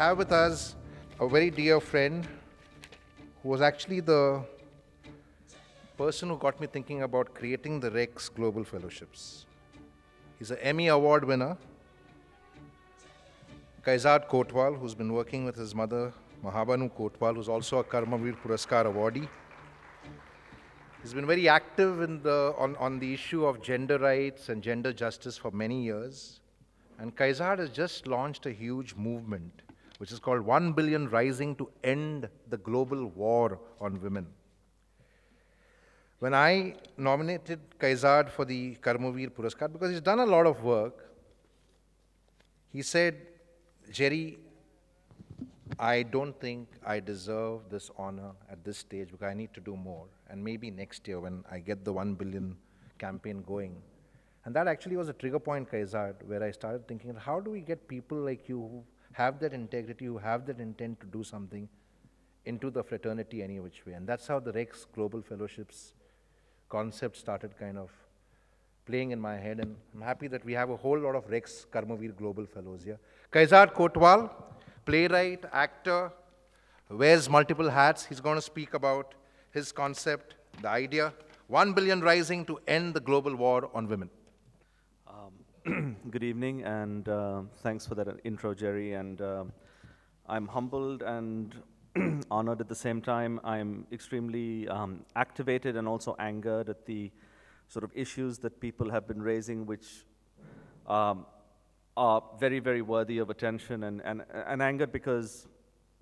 have with us a very dear friend who was actually the person who got me thinking about creating the REX Global Fellowships. He's an Emmy Award winner, Kaizaad Kotwal, who's been working with his mother, Mahabanu Kotwal, who's also a Karmavir Puraskar awardee. He's been very active on the issue of gender rights and gender justice for many years. And Kaizaad has just launched a huge movement, which is called 1 Billion Rising to End the Global War on Women. When I nominated Kaizaad for the Karmavir Puraskar, because he's done a lot of work, he said, Jerry, I don't think I deserve this honor at this stage because I need to do more. And maybe next year when I get the 1 billion campaign going. And that actually was a trigger point, Kaizaad, where I started thinking, how do we get people like you who have that integrity, who have that intent to do something into the fraternity any which way? And that's how the REX Global Fellowships concept started kind of playing in my head. And I'm happy that we have a whole lot of REX Karmavir Global Fellows here. Kaizaad Kotwal, playwright, actor, wears multiple hats. He's going to speak about his concept, the idea, 1 billion rising to end the global war on women. Good evening, and thanks for that intro, Jerry. And I'm humbled and honored at the same time. I'm extremely activated and also angered at the sort of issues that people have been raising, which are very, very worthy of attention, and angered because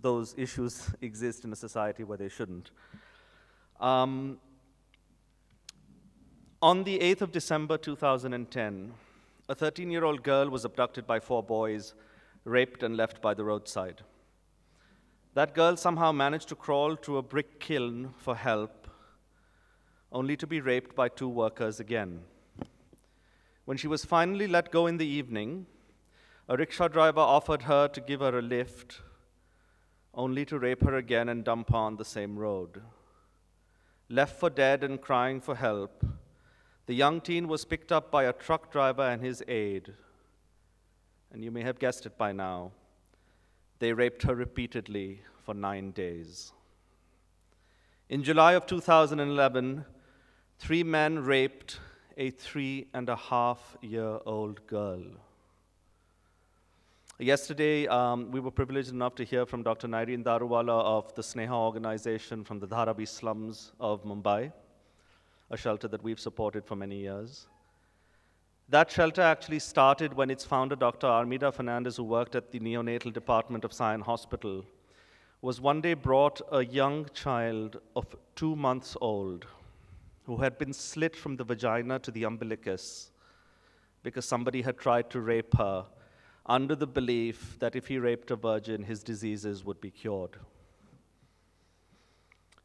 those issues exist in a society where they shouldn't. On the 8th of December 2010, a 13-year-old girl was abducted by 4 boys, raped and left by the roadside. That girl somehow managed to crawl to a brick kiln for help, only to be raped by 2 workers again. When she was finally let go in the evening, a rickshaw driver offered her to give her a lift, only to rape her again and dump her on the same road. Left for dead and crying for help, the young teen was picked up by a truck driver and his aide. And you may have guessed it by now. They raped her repeatedly for 9 days. In July of 2011, 3 men raped a 3.5-year-old girl. Yesterday, we were privileged enough to hear from Dr. Naireen Daruwala of the Sneha organization from the Dharavi slums of Mumbai, a shelter that we've supported for many years. That shelter actually started when its founder, Dr. Armida Fernandez, who worked at the neonatal department of Sion Hospital, was one day brought a young child of 2 months old who had been slit from the vagina to the umbilicus because somebody had tried to rape her under the belief that if he raped a virgin, his diseases would be cured.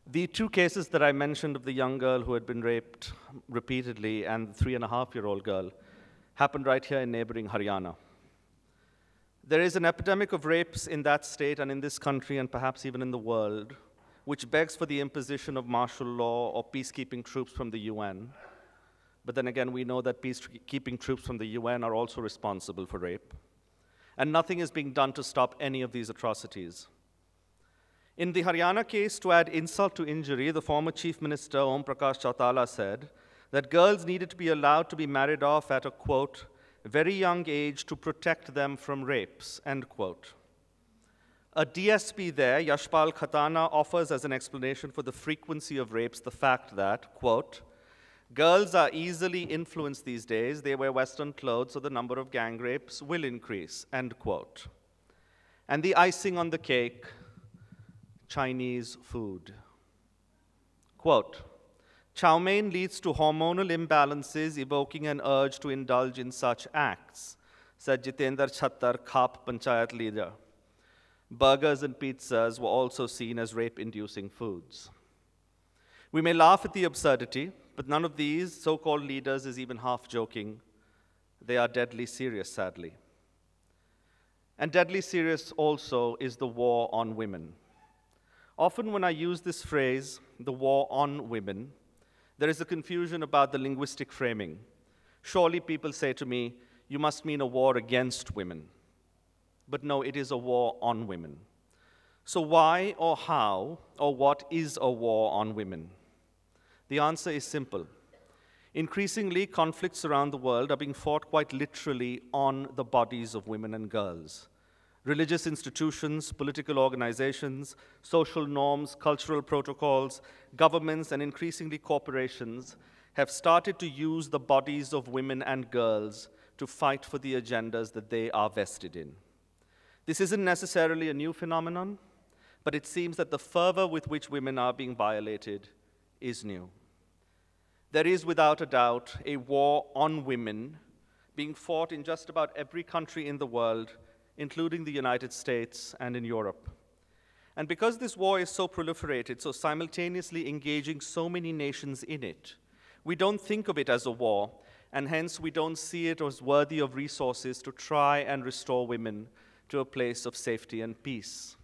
The 2 cases that I mentioned of the young girl who had been raped repeatedly and the 3.5-year-old girl happened right here in neighboring Haryana. There is an epidemic of rapes in that state and in this country and perhaps even in the world, which begs for the imposition of martial law or peacekeeping troops from the UN. But then again, we know that peacekeeping troops from the UN are also responsible for rape. And nothing is being done to stop any of these atrocities. In the Haryana case, to add insult to injury, the former Chief Minister, Om Prakash Chautala, said that girls needed to be allowed to be married off at a, quote, very young age to protect them from rapes, end quote. A DSP there, Yashpal Khatana, offers as an explanation for the frequency of rapes the fact that, quote, girls are easily influenced these days. They wear Western clothes, so the number of gang rapes will increase, end quote. And the icing on the cake, Chinese food. Quote, chow mein leads to hormonal imbalances, evoking an urge to indulge in such acts, said Jitendra Chattar, Khap Panchayat leader. Burgers and pizzas were also seen as rape-inducing foods. We may laugh at the absurdity, but none of these so-called leaders is even half joking. They are deadly serious, sadly. And deadly serious also is the war on women. Often when I use this phrase, the war on women, there is a confusion about the linguistic framing. Surely people say to me, you must mean a war against women. But no, it is a war on women. So why or how or what is a war on women? The answer is simple. Increasingly, conflicts around the world are being fought quite literally on the bodies of women and girls. Religious institutions, political organizations, social norms, cultural protocols, governments, and increasingly corporations have started to use the bodies of women and girls to fight for the agendas that they are vested in. This isn't necessarily a new phenomenon, but it seems that the fervor with which women are being violated is new. There is, without a doubt, a war on women being fought in just about every country in the world, including the United States and in Europe. And because this war is so proliferated, so simultaneously engaging so many nations in it, we don't think of it as a war, and hence we don't see it as worthy of resources to try and restore women to a place of safety and peace.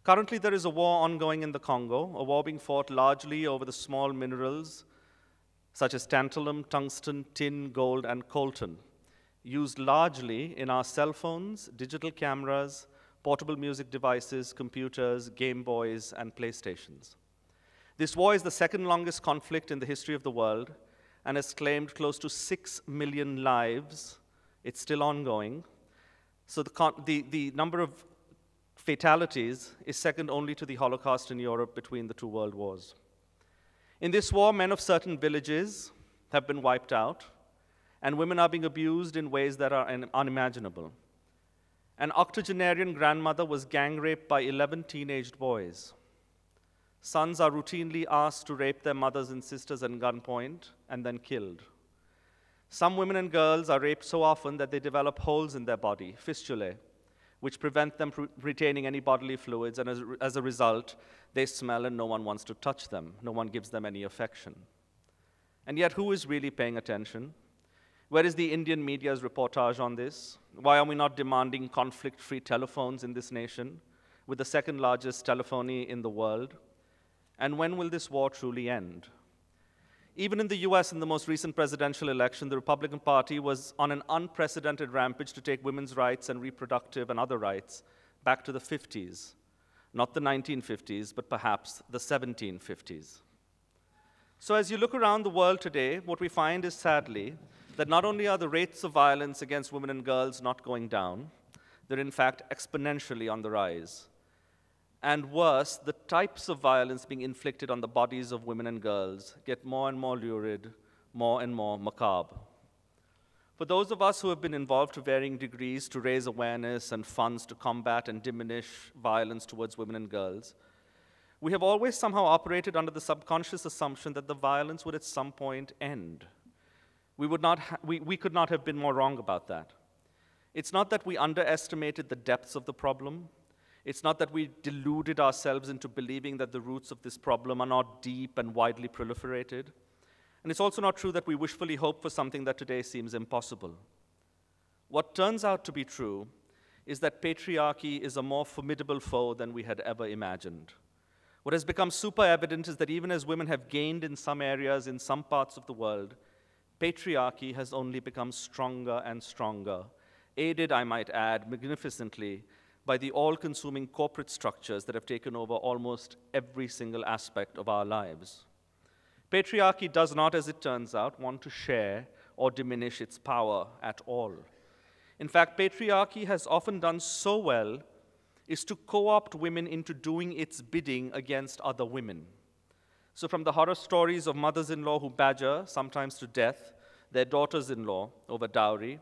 Currently, there is a war ongoing in the Congo, a war being fought largely over the small minerals such as tantalum, tungsten, tin, gold, and coltan, used largely in our cell phones, digital cameras, portable music devices, computers, Game Boys, and PlayStations. This war is the second longest conflict in the history of the world and has claimed close to 6 million lives. It's still ongoing. So the number of fatalities is second only to the Holocaust in Europe between the two world wars. In this war, men of certain villages have been wiped out, and women are being abused in ways that are unimaginable. An octogenarian grandmother was gang raped by 11 teenaged boys. Sons are routinely asked to rape their mothers and sisters at gunpoint and then killed. Some women and girls are raped so often that they develop holes in their body, fistulae, which prevent them from retaining any bodily fluids, and as a result, they smell and no one wants to touch them. No one gives them any affection. And yet, who is really paying attention? Where is the Indian media's reportage on this? Why are we not demanding conflict-free telephones in this nation, with the second largest telephony in the world? And when will this war truly end? Even in the US, in the most recent presidential election, the Republican Party was on an unprecedented rampage to take women's rights and reproductive and other rights back to the 50s. Not the 1950s, but perhaps the 1750s. So as you look around the world today, what we find is, sadly, that not only are the rates of violence against women and girls not going down, they're in fact exponentially on the rise. And worse, the types of violence being inflicted on the bodies of women and girls get more and more lurid, more and more macabre. For those of us who have been involved to varying degrees to raise awareness and funds to combat and diminish violence towards women and girls, we have always somehow operated under the subconscious assumption that the violence would at some point end. We could not have been more wrong about that. It's not that we underestimated the depths of the problem. It's not that we deluded ourselves into believing that the roots of this problem are not deep and widely proliferated. And it's also not true that we wishfully hope for something that today seems impossible. What turns out to be true is that patriarchy is a more formidable foe than we had ever imagined. What has become super evident is that even as women have gained in some areas, in some parts of the world, patriarchy has only become stronger and stronger, aided, I might add, magnificently by the all-consuming corporate structures that have taken over almost every single aspect of our lives. Patriarchy does not, as it turns out, want to share or diminish its power at all. In fact, patriarchy has often done so well is to co-opt women into doing its bidding against other women. So from the horror stories of mothers-in-law who badger, sometimes to death, their daughters-in-law over dowry,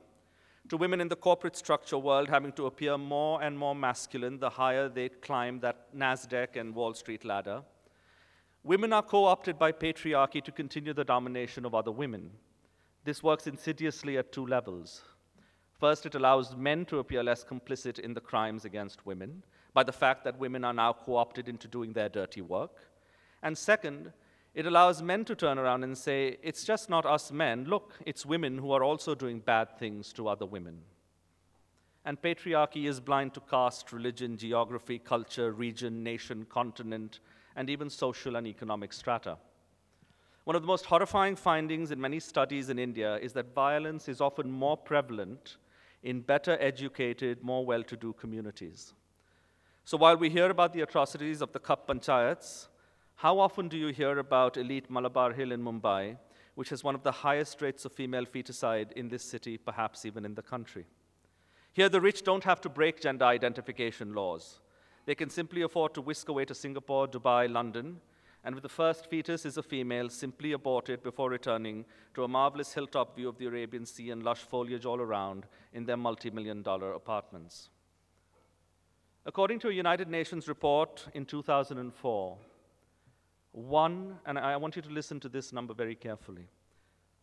to women in the corporate structure world having to appear more and more masculine the higher they climb that NASDAQ and Wall Street ladder, women are co-opted by patriarchy to continue the domination of other women. This works insidiously at two levels. First, it allows men to appear less complicit in the crimes against women by the fact that women are now co-opted into doing their dirty work. And second, it allows men to turn around and say, it's just not us men, look, it's women who are also doing bad things to other women. And patriarchy is blind to caste, religion, geography, culture, region, nation, continent, and even social and economic strata. One of the most horrifying findings in many studies in India is that violence is often more prevalent in better educated, more well-to-do communities. So while we hear about the atrocities of the Kap Panchayats, how often do you hear about elite Malabar Hill in Mumbai, which has one of the highest rates of female feticide in this city, perhaps even in the country? Here, the rich don't have to break gender identification laws. They can simply afford to whisk away to Singapore, Dubai, London, and with the first fetus is a female, simply abort it before returning to a marvelous hilltop view of the Arabian Sea and lush foliage all around in their multi-million-dollar apartments. According to a United Nations report in 2004, and I want you to listen to this number very carefully,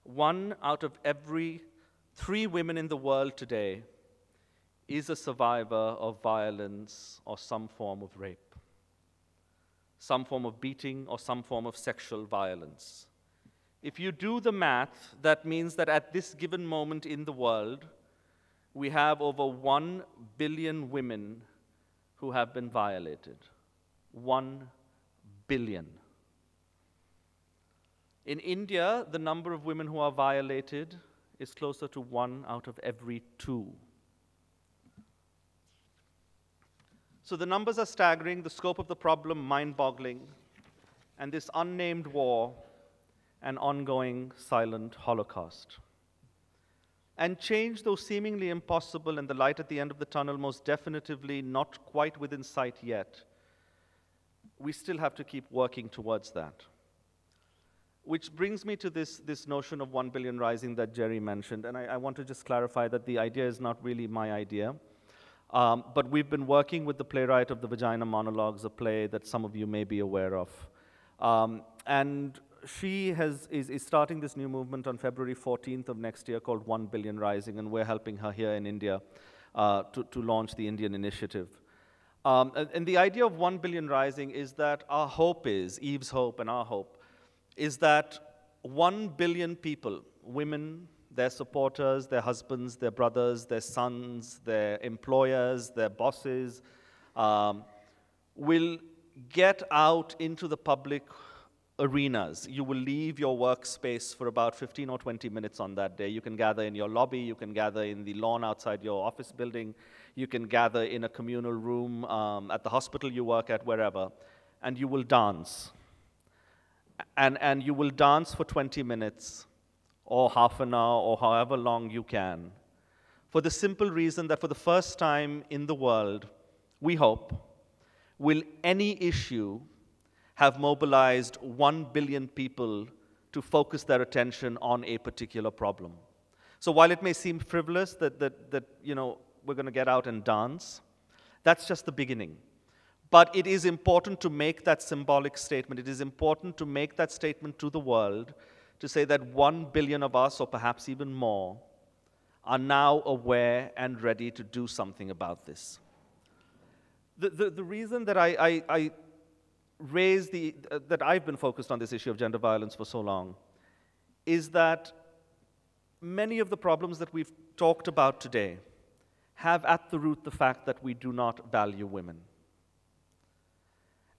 1 out of every 3 women in the world today is a survivor of violence or some form of rape, some form of beating or some form of sexual violence. If you do the math, that means that at this given moment in the world, we have over 1 billion women who have been violated. 1 billion. In India, the number of women who are violated is closer to 1 out of every 2. So the numbers are staggering, the scope of the problem mind-boggling, and this unnamed war an ongoing silent holocaust. And change, though seemingly impossible and the light at the end of the tunnel most definitively not quite within sight yet, we still have to keep working towards that. Which brings me to this notion of 1 billion rising that Jerry mentioned, and I want to just clarify that the idea is not really my idea. But we've been working with the playwright of the Vagina Monologues, a play that some of you may be aware of. And she is starting this new movement on February 14th of next year called 1 Billion Rising, and we're helping her here in India to launch the Indian initiative. And the idea of 1 Billion Rising is that our hope is, Eve's hope and our hope, is that 1 billion people, women, their supporters, their husbands, their brothers, their sons, their employers, their bosses, will get out into the public arenas. You will leave your workspace for about 15 or 20 minutes on that day. You can gather in your lobby, you can gather in the lawn outside your office building, you can gather in a communal room at the hospital you work at, wherever, and you will dance. And you will dance for 20 minutes, or half an hour, or however long you can, for the simple reason that for the first time in the world, we hope, will any issue have mobilized 1 billion people to focus their attention on a particular problem. So while it may seem frivolous that you know, we're going to get out and dance, that's just the beginning. But it is important to make that symbolic statement. It is important to make that statement to the world to say that 1 billion of us, or perhaps even more, are now aware and ready to do something about this. The reason that I raise that I've been focused on this issue of gender violence for so long is that many of the problems that we've talked about today have at the root the fact that we do not value women.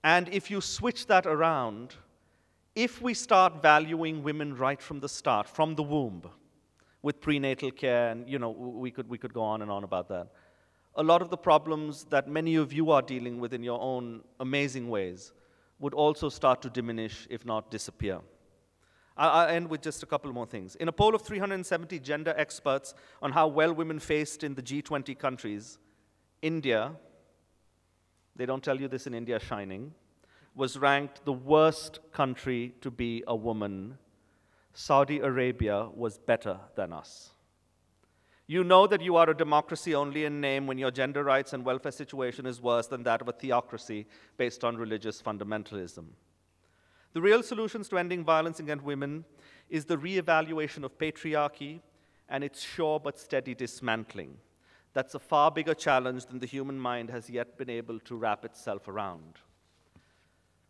And if you switch that around, if we start valuing women right from the start, from the womb, with prenatal care, and you know, we could go on and on about that, a lot of the problems that many of you are dealing with in your own amazing ways would also start to diminish, if not disappear. I'll end with just a couple more things. In a poll of 370 gender experts on how well women faced in the G20 countries, India, they don't tell you this in India Shining, was ranked the worst country to be a woman. Saudi Arabia was better than us. You know that you are a democracy only in name when your gender rights and welfare situation is worse than that of a theocracy based on religious fundamentalism. The real solutions to ending violence against women is the reevaluation of patriarchy and its sure but steady dismantling. That's a far bigger challenge than the human mind has yet been able to wrap itself around.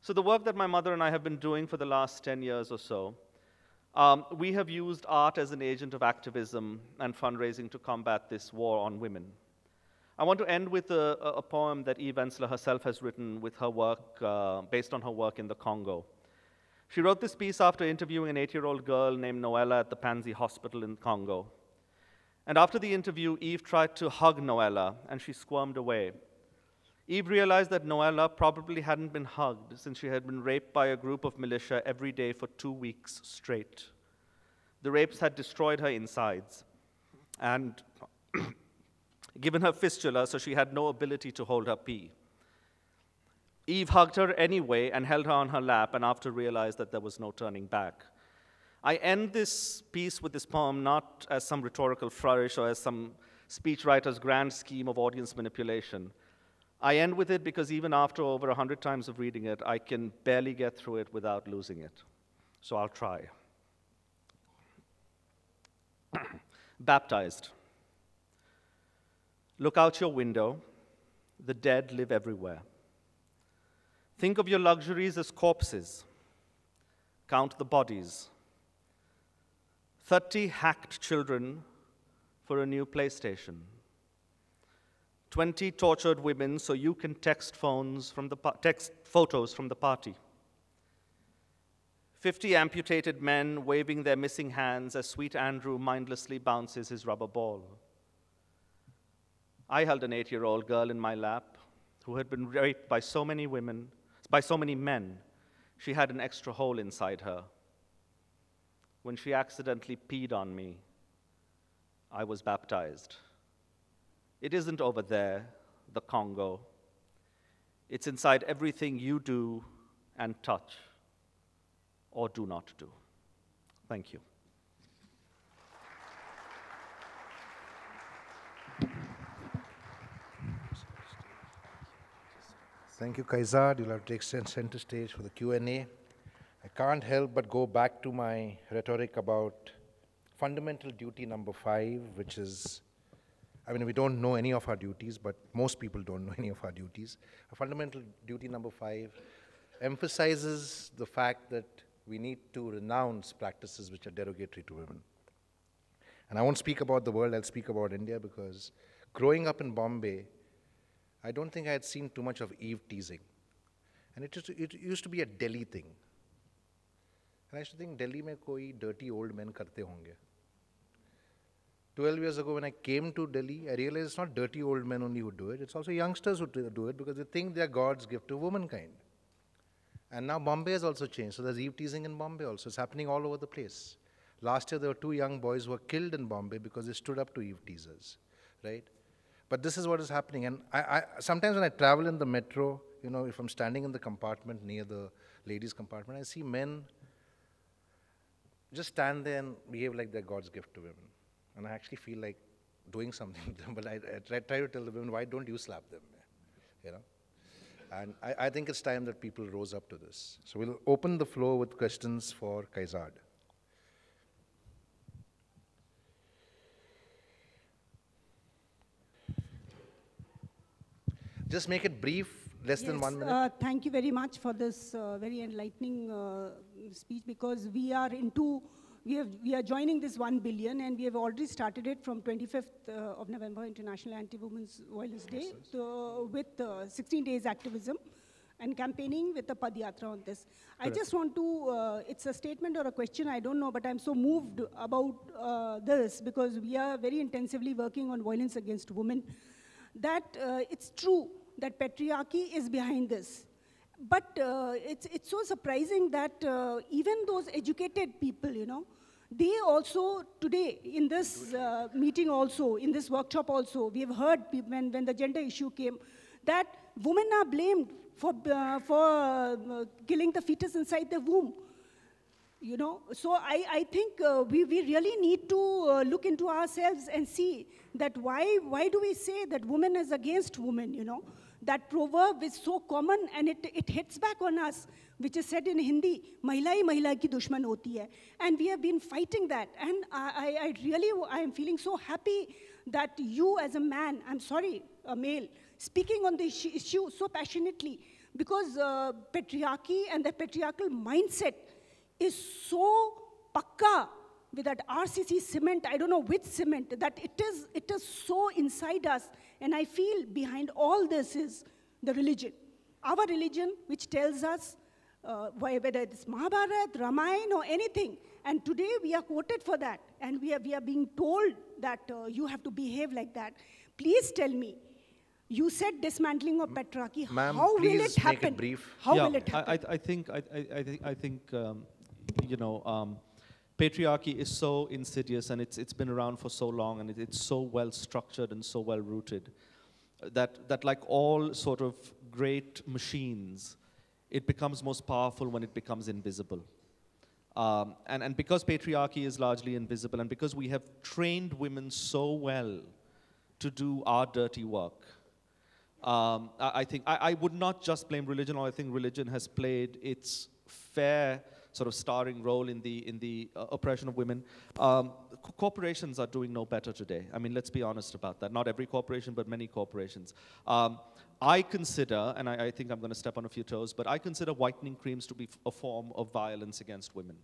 So the work that my mother and I have been doing for the last 10 years or so, we have used art as an agent of activism and fundraising to combat this war on women. I want to end with a poem that Eve Ensler herself has written with her work, based on her work in the Congo. She wrote this piece after interviewing an 8-year-old girl named Noella at the Panzi Hospital in Congo. And after the interview, Eve tried to hug Noella, and she squirmed away. Eve realized that Noella probably hadn't been hugged since she had been raped by a group of militia every day for 2 weeks straight. The rapes had destroyed her insides and given her fistula, so she had no ability to hold her pee. Eve hugged her anyway and held her on her lap, and after realized that there was no turning back. I end this piece with this poem not as some rhetorical flourish or as some speechwriter's grand scheme of audience manipulation. I end with it because even after over 100 times of reading it, I can barely get through it without losing it. So I'll try. Baptized. Look out your window. The dead live everywhere. Think of your luxuries as corpses. Count the bodies. 30 hacked children for a new PlayStation. 20 tortured women so you can text photos from the party. 50 amputated men waving their missing hands as sweet Andrew mindlessly bounces his rubber ball. I held an 8-year-old girl in my lap who had been raped by so many men, she had an extra hole inside her. When she accidentally peed on me, I was baptized. It isn't over there, the Congo. It's inside everything you do and touch or do not do. Thank you. Thank you, Kaizaad. You'll have to take center stage for the Q&A. I can't help but go back to my rhetoric about fundamental duty number 5, which is, I mean, we don't know any of our duties, but most people don't know any of our duties. A fundamental duty number 5 emphasizes the fact that we need to renounce practices which are derogatory to women. And I won't speak about the world, I'll speak about India, because growing up in Bombay, I don't think I had seen too much of Eve teasing. And it used to be a Delhi thing. And I used to think Delhi mein koi dirty old men karte honge. 12 years ago when I came to Delhi, I realized it's not dirty old men only who do it, it's also youngsters who do it because they think they are God's gift to womankind. And now Bombay has also changed, so there's Eve teasing in Bombay also. It's happening all over the place. Last year there were 2 young boys who were killed in Bombay because they stood up to Eve teasers, right? But this is what is happening. And sometimes when I travel in the metro, you know, if I'm standing in the compartment near the ladies' compartment, I see men just stand there and behave like they're God's gift to women. And I actually feel like doing something with them, but I try to tell the women, why don't you slap them? You know? And I think it's time that people rose up to this. So we'll open the floor with questions for Kaizaad. Just make it brief, less than 1 minute. Thank you very much for this very enlightening speech, because we are joining this 1 billion, and we have already started it from 25th of November, International Anti-Women's Violence Day, with 16 days activism and campaigning with the Padyatra on this. Correct. I just want to, it's a statement or a question, I don't know, but I'm so moved about this because we are very intensively working on violence against women, that it's true that patriarchy is behind this. But it's so surprising that even those educated people, you know, they also today in this meeting also, in this workshop also, we have heard when the gender issue came, that women are blamed for killing the fetus inside the womb. You know, so I think we really need to look into ourselves and see that why do we say that woman is against woman, you know? That proverb is so common and it hits back on us, which is said in Hindi, "Mahila hi mahila ki dushman hoti hai." And we have been fighting that. And I am feeling so happy that you as a man, I'm sorry, a male, speaking on this issue so passionately, because patriarchy and the patriarchal mindset is so pakka with that RCC cement, I don't know which cement, that it is so inside us. And I feel behind all this is the religion. Our religion, which tells us whether it's Mahabharata, Ramayana, or anything. And today we are quoted for that, and we are being told that you have to behave like that. Please tell me, you said dismantling of patriarchy. How will it happen? Make it brief. How will it happen? I think you know, patriarchy is so insidious, and it's been around for so long, and it's so well structured and so well rooted that like all sort of great machines, it becomes most powerful when it becomes invisible. And because patriarchy is largely invisible, and because we have trained women so well to do our dirty work, I think I would not just blame religion, or I think religion has played its fair sort of starring role in the oppression of women. Corporations are doing no better today. I mean, let's be honest about that. Not every corporation, but many corporations. I consider, and I think I'm going to step on a few toes, but I consider whitening creams to be a form of violence against women.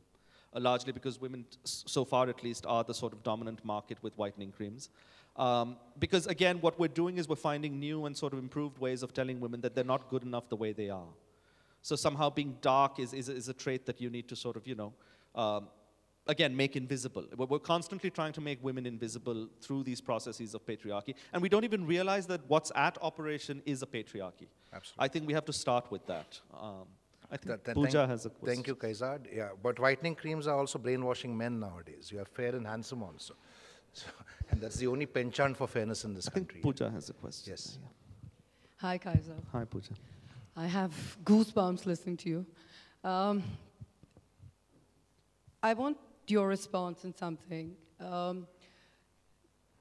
Largely because women, so far at least, are the sort of dominant market with whitening creams. Because again, what we're doing is we're finding new and sort of improved ways of telling women that they're not good enough the way they are. So somehow being dark is a trait that you need to sort of, you know, again, make invisible. We're constantly trying to make women invisible through these processes of patriarchy. And we don't even realize that what's at operation is a patriarchy. Absolutely. I think we have to start with that. I think Pooja has a question. Thank you, Kaizaad. Yeah, but whitening creams are also brainwashing men nowadays. You are fair and handsome also. So, and that's the only penchant for fairness in this country. Pooja has a question. Yes. Yeah. Hi, Kaizaad. Hi, Pooja. I have goosebumps listening to you. I want your response on something. I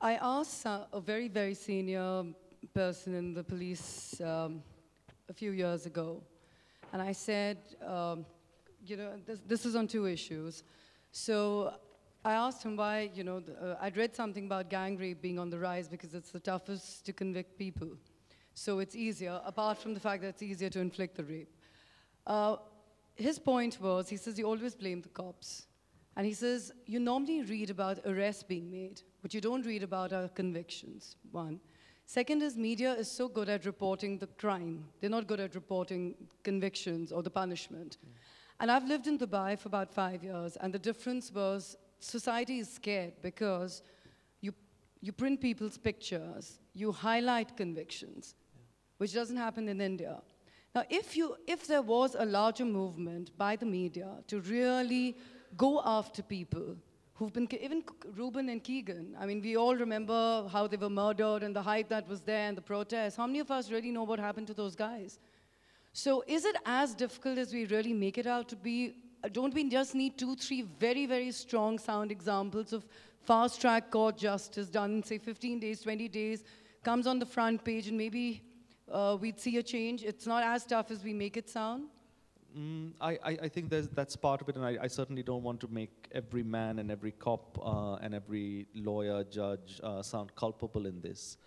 asked a very, very senior person in the police a few years ago, and I said, you know, this is on two issues. So I asked him why, you know, I'd read something about gang rape being on the rise because it's the toughest to convict people. So it's easier, apart from the fact that it's easier to inflict the rape. His point was, he says, you always blame the cops. And he says, you normally read about arrests being made, but you don't read about our convictions, one. Second is media is so good at reporting the crime. They're not good at reporting convictions or the punishment. And I've lived in Dubai for about 5 years, and the difference was society is scared because you print people's pictures, you highlight convictions, which doesn't happen in India. Now, if there was a larger movement by the media to really go after people who've been, even Reuben and Keegan, I mean, we all remember how they were murdered and the hype that was there and the protests. How many of us really know what happened to those guys? So is it as difficult as we really make it out to be? Don't we just need 2, 3 very, very strong sound examples of fast-track court justice done in, say, 15 days, 20 days, comes on the front page, and maybe we'd see a change? It's not as tough as we make it sound? I think that's part of it, and I certainly don't want to make every man and every cop and every lawyer, judge sound culpable in this.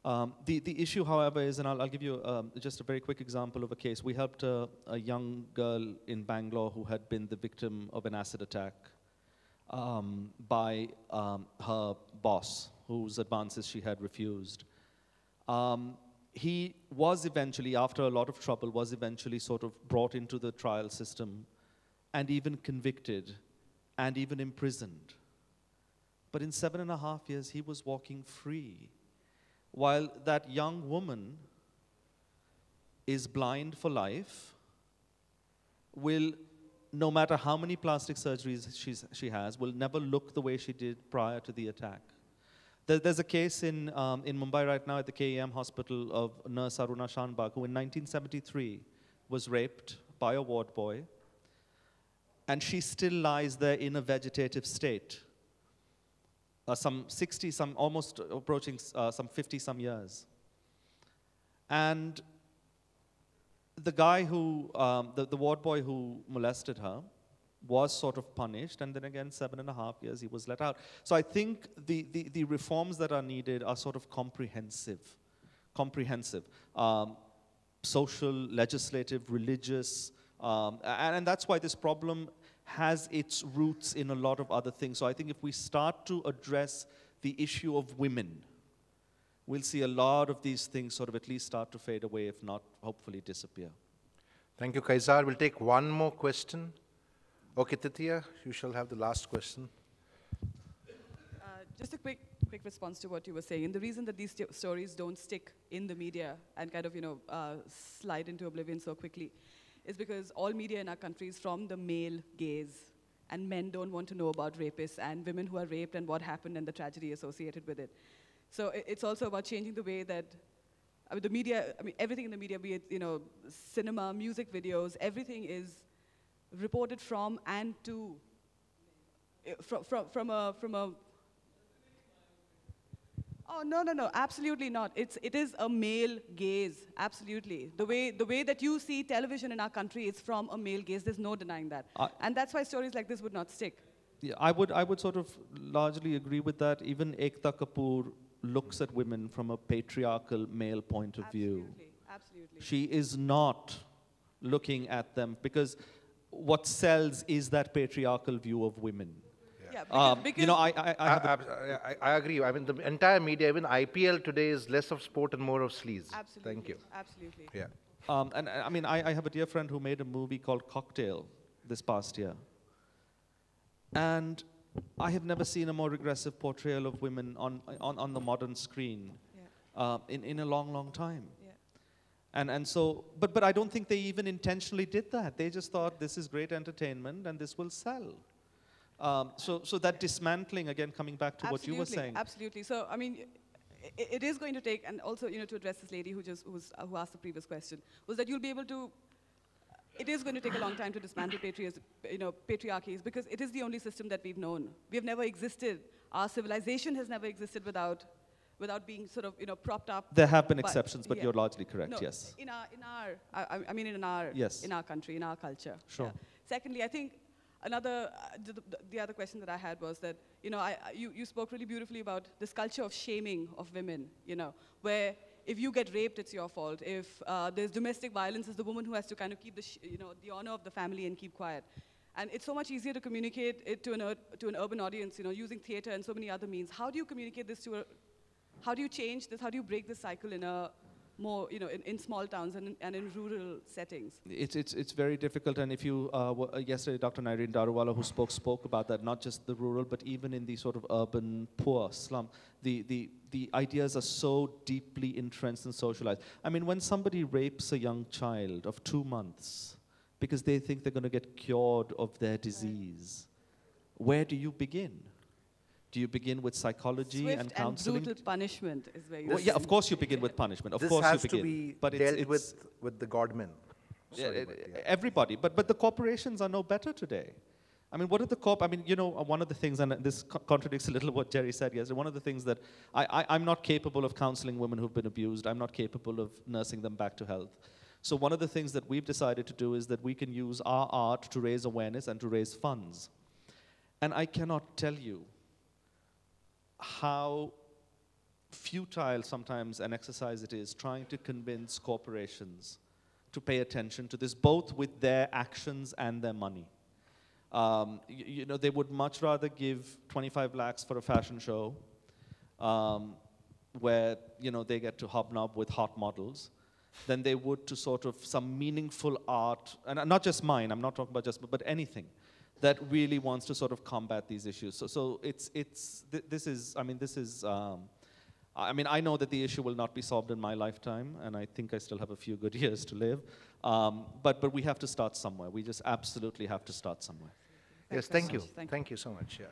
The issue, however, is, and I'll give you just a very quick example of a case. We helped a young girl in Bangalore who had been the victim of an acid attack by her boss, whose advances she had refused. He was eventually, after a lot of trouble, was eventually sort of brought into the trial system and even convicted and even imprisoned. But in 7.5 years, he was walking free, while that young woman is blind for life, will, no matter how many plastic surgeries she has, will never look the way she did prior to the attack. There's a case in Mumbai right now at the KEM hospital of nurse Aruna Shanbag, who in 1973 was raped by a ward boy, and she still lies there in a vegetative state. Some 60, almost approaching some 50-some years. And the guy who, the ward boy who molested her was sort of punished, and then again, 7.5 years, he was let out. So I think the reforms that are needed are sort of comprehensive. Social, legislative, religious, and that's why this problem has its roots in a lot of other things. So I think if we start to address the issue of women, we'll see a lot of these things sort of at least start to fade away, if not, hopefully disappear. Thank you, Kaizaad. We'll take one more question. Okay, Titiya, you shall have the last question. Just a quick response to what you were saying. And the reason that these stories don't stick in the media and kind of, slide into oblivion so quickly is because all media in our country is from the male gaze. And men don't want to know about rapists and women who are raped and what happened and the tragedy associated with it. So it's also about changing the way that, the media, everything in the media, be it, cinema, music videos, everything is reported from and to, from a. Oh, no, absolutely not. It is a male gaze, absolutely. The way that you see television in our country is from a male gaze. There's no denying that. And that's why stories like this would not stick. Yeah, I would sort of largely agree with that. Even Ekta Kapoor looks at women from a patriarchal male point of view. Absolutely. She is not looking at them because what sells is that patriarchal view of women. Yeah, because I agree. I mean, the entire media, even IPL today, is less of sport and more of sleaze. Absolutely. Thank you. Absolutely. Yeah. And I have a dear friend who made a movie called Cocktail this past year. And I have never seen a more regressive portrayal of women on the modern screen in a long, long time. Yeah. And so, but I don't think they even intentionally did that. They just thought this is great entertainment and this will sell. So that dismantling, again, coming back to what you were saying. Absolutely. So, it is going to take, and also, to address this lady who asked the previous question, was that you'll be able to, it is going to take a long time to dismantle patriarchies, because it is the only system that we've known. We have never existed. Our civilization has never existed without being sort of, propped up. There have been exceptions, but you're largely correct, no, yes. In our country, in our culture. Sure. Yeah. Secondly, I think the other question that I had was that, you spoke really beautifully about this culture of shaming of women, where if you get raped, it's your fault. If there's domestic violence, it's the woman who has to kind of keep the honor of the family and keep quiet. And it's so much easier to communicate it to an urban audience, using theater and so many other means. How do you communicate this how do you change this? How do you break this cycle in a more, in small towns and in rural settings? It's very difficult, and if you, yesterday Dr. Nireen Daruwala, who spoke about that, not just the rural, but even in the sort of urban poor slum, the ideas are so deeply entrenched and socialized. I mean, when somebody rapes a young child of 2 months because they think they're going to get cured of their disease, where do you begin? Do you begin with psychology Swift and counseling? And brutal punishment is where you Well, yeah, of course you begin with punishment. Of This course has you begin. to be but dealt with the godmen. Sorry, everybody. But the corporations are no better today. I mean, what are the one of the things, and this contradicts a little what Jerry said yesterday, one of the things that I'm not capable of counseling women who've been abused. I'm not capable of nursing them back to health. So one of the things that we've decided to do is that we can use our art to raise awareness and to raise funds. And I cannot tell you how futile sometimes an exercise it is trying to convince corporations to pay attention to this, both with their actions and their money. They would much rather give 25 lakhs for a fashion show where, they get to hobnob with hot models than they would to sort of some meaningful art, and not just mine, I'm not talking about just, but anything that really wants to sort of combat these issues. So I know that the issue will not be solved in my lifetime, and I think I still have a few good years to live. But we have to start somewhere. We just absolutely have to start somewhere. Yes, thank you. Thank you so much. Yeah.